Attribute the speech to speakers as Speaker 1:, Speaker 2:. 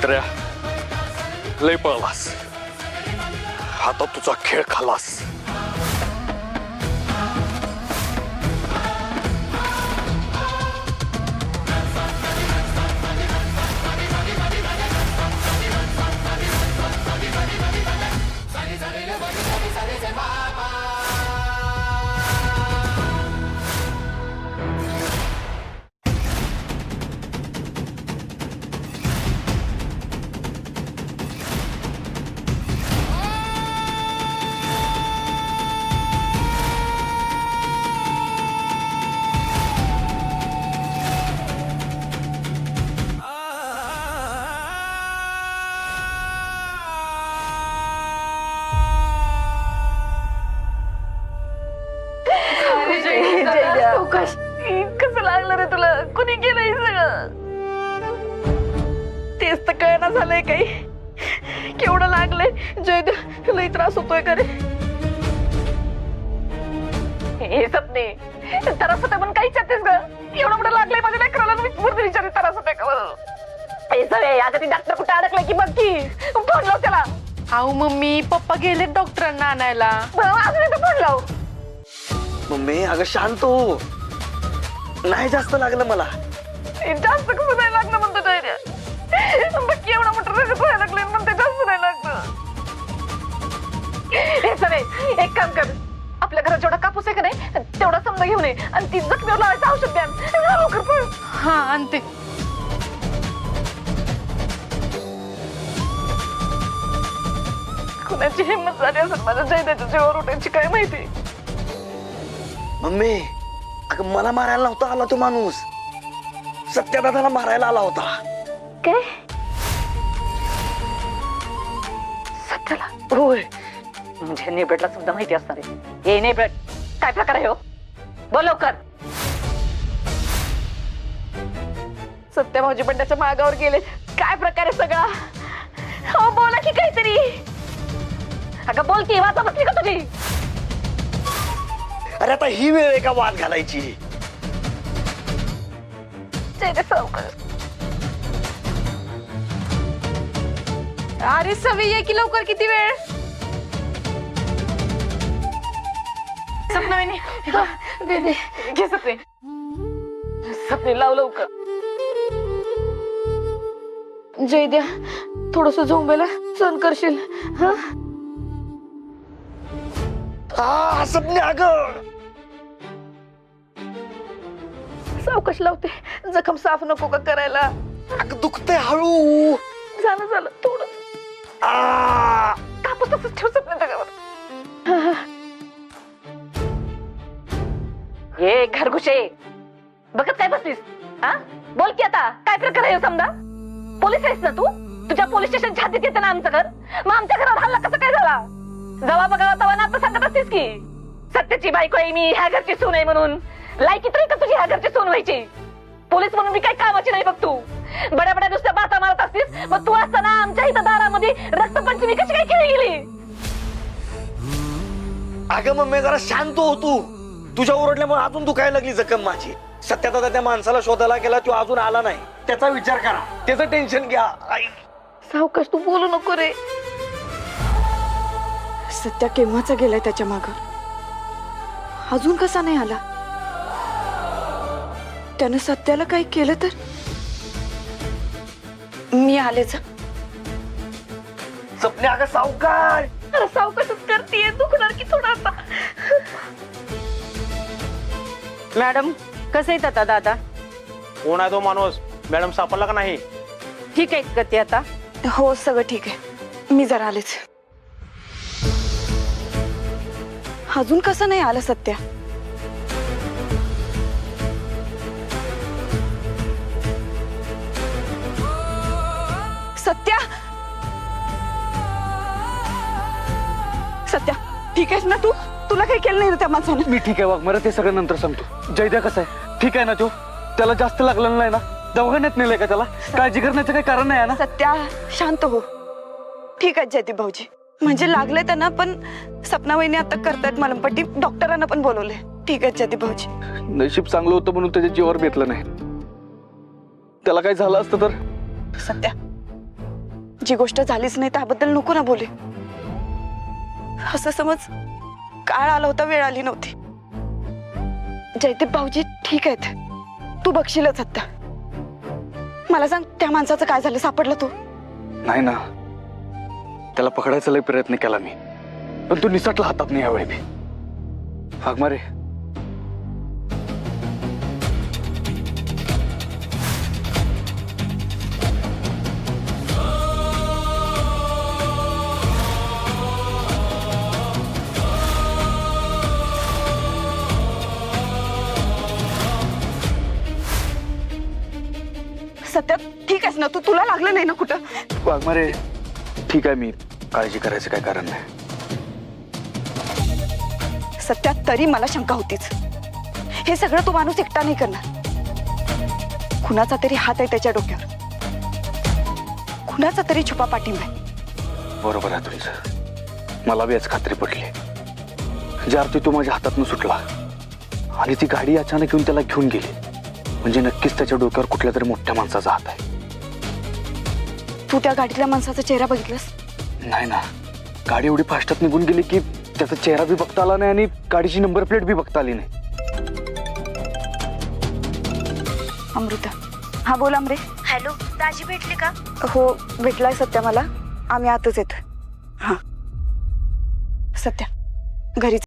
Speaker 1: चित्र्या लय पळलास, आता तुझा खेळ खालास.
Speaker 2: कसं लागलं रे तुला? कुणी केलंय सगळं? तेच तर कळना झालंय काही. केवढं लागलंय जयदेव, लई त्रास होतोय का रे? हे सपने त्रास होतोय पण काही चालतेस ग? एवढं मोठं लागलंय माझ्या लेकराला, विचार त्रास होतोय का? हे सगळे आता ती डॉक्टर कुठे अडकलाय की बघ की. फोन लाव त्याला.
Speaker 3: अहो मम्मी, पप्पा गेले डॉक्टरांना आणायला.
Speaker 2: अजून एकदा फोन लाव.
Speaker 4: मम्मी अगं शांत हो, नाही जास्त लागलं मला.
Speaker 2: जास्त कसं नाही लागलं म्हणतो धैर्य. बघ एवढा मोठं रगत व्हायला लागले म्हणते जास्त नाही लागलं. हे सगळे एक काम कर, आपल्या घरात जेवढा कापूस आहे का नाही तेवढा समजा घेऊन ये आणि ती जखमीवर लावायचं औषध द्या. लवकर पळ.
Speaker 3: हा आणते.
Speaker 2: कुणाची हिंमत झाली असेल माझ्या जयदेच्या जीवावर उठायची काय माहिती.
Speaker 4: मम्मी अगं मला मारायला नव्हता आला तो माणूस, सत्यादादाला मारायला आला होता.
Speaker 2: काय? सत्याला? होय, म्हणजे नेबरेटला सुद्धा माहिती असणार आहे. हे नेबरेट काय प्रकार आहे हो? बोल लवकर. सत्या भाऊजी पण त्याच्या मागावर गेले. काय प्रकार आहे सगळा? हो बोला की काहीतरी. अगं बोल की, वाचा बसली का तुझी?
Speaker 4: अरे आता ही वेळ आहे का वाद घालायची?
Speaker 3: अरे सवी ये की लवकर, किती वेळ? सपना वहिनी,
Speaker 2: घे सपने. सपने लाव लवकर. जय द्या, थोडस झोंबायला सहन करशील.
Speaker 4: हा सपने अगं
Speaker 2: सावकाश लावते, जखम साफ नको का करायला?
Speaker 4: अगं दुखतंय हळू.
Speaker 2: झालं झालं थोडं. कापूस तसंच ठेव सपने त्याच्यावर. हे घरगुशे बघत काय बसलीस? हा बोल की, आता काय प्रकार आहे समजा? पोलीस आहेस ना तू? तुझ्या पोलीस स्टेशन छातीत येते ना आमचं घर, मग आमच्या घरावर हल्ला कसा काय झाला? जवा बघा तवा ना सांगत असतीस की सत्याची बायको आहे मी, ह्या घरची सून आहे म्हणून. लायकी तरी का तुझी ह्या घरची सून व्हायची? पोलीस म्हणून मी काही कामाची नाही बघ तू. बड्या बड्या नुसत्या बाता मारत असतीस, मग तू असताना आमच्या इथं दारामध्ये रक्तपंचमी कशी काय खेळली गेली?
Speaker 4: अगं मम्मी जरा शांत हो तू. तुझ्या ओरडल्यामुळे अजून दुखायला लागली जखम माझी. सत्यादादा त्या माणसाला शोधायला गेला, तो अजून आला नाही. त्याचा विचार करा, त्याचं टेन्शन घ्या.
Speaker 2: सावकाश तू बोलू नको रे.
Speaker 5: सत्या केव्हाचा गेलाय त्याच्या माग, अजून कसा नाही आला? त्यानं सत्याला काही केलं तर? मी आलेच.
Speaker 4: सपने अगं सावकार.
Speaker 2: सावकाशच करतीये, दुखणार की थोडासा.
Speaker 3: मॅडम कसं येत आता दादा?
Speaker 6: कोण आहे तो माणूस? मॅडम सापडला का नाही?
Speaker 3: ठीक आहे का ते आता?
Speaker 5: हो सगळं ठीक आहे, मी जरा आलेच. अजून कसं नाही आला सत्या? सत्या, सत्या ठीक आहेस ना तू? तुला काही केलं नाही ना त्या माणसानं?
Speaker 7: मी ठीक आहे वाघ, मला ते सगळं नंतर सांगतो. जयद्या कसं आहे? ठीक आहे ना तो? त्याला जास्त लागलं नाही ना? दवाखान्यात नेलंय का त्याला? काळजी करण्याचं काही कारण नाही ना?
Speaker 5: सत्या शांत हो. ठीक आहे जयदीप भाऊजी, म्हणजे लागले त्यांना, पण सपना वहिनी आता करतायत मलमपट्टी, डॉक्टरांना पण बोलवले. ठीक आहे जयदीप भाऊजी.
Speaker 7: नशीब चांगलं होतं म्हणून त्याच्या जीवावर बेतलं नाही. त्याला काही झालं असतं तर?
Speaker 5: सत्या जी गोष्ट झालीच नाही त्याबद्दल नको ना बोले. असं समज काळ आला होता, वेळ आली नव्हती. जयदीप भाऊजी ठीक आहेत, तू बघशीलच आता. मला सांग, त्या माणसाचं काय झालं? सापडलं तू?
Speaker 7: नाही ना, त्याला पकडायचा लय प्रयत्न केला मी, पण तो निसटला हातात नाही यावेळी बी. वाघमारे,
Speaker 5: सत्या ठीक आहेस ना तू? तुला लागलं नाही ना कुठं?
Speaker 7: वाघमारे ठीक आहे, मी काळजी करायचं काय कारण नाही.
Speaker 5: सत्या तरी मला शंका होतीच, हे सगळं तो माणूस एकटा नाही करणार. कुणाचा तरी हात आहे त्याच्या डोक्यावर, कुणाचा तरी छुपा पाठिंबा आहे.
Speaker 7: बरोबर आहे तुमचं, मला बी आज खात्री पटली. ज्या अर्थी तो माझ्या हातातून सुटला आणि ती गाडी अचानक येऊन त्याला घेऊन गेली, म्हणजे नक्कीच त्याच्या डोक्यावर कुठल्या तरी मोठ्या माणसाचा हात आहे.
Speaker 5: तू त्या गाडीतल्या माणसाचा चेहरा बघितलास?
Speaker 7: नाही ना, गाडी एवढी फास्टात निघून गेली की त्याचा चेहरा बी बघता आला नाही आणि गाडीची नंबर प्लेट बी बघता आली नाही.
Speaker 5: अमृता. हा बोल अमरे.
Speaker 8: हॅलो, दाजी भेटले का?
Speaker 5: हो भेटलाय सत्या मला, आम्ही आतच येतोय. हा सत्या घरीच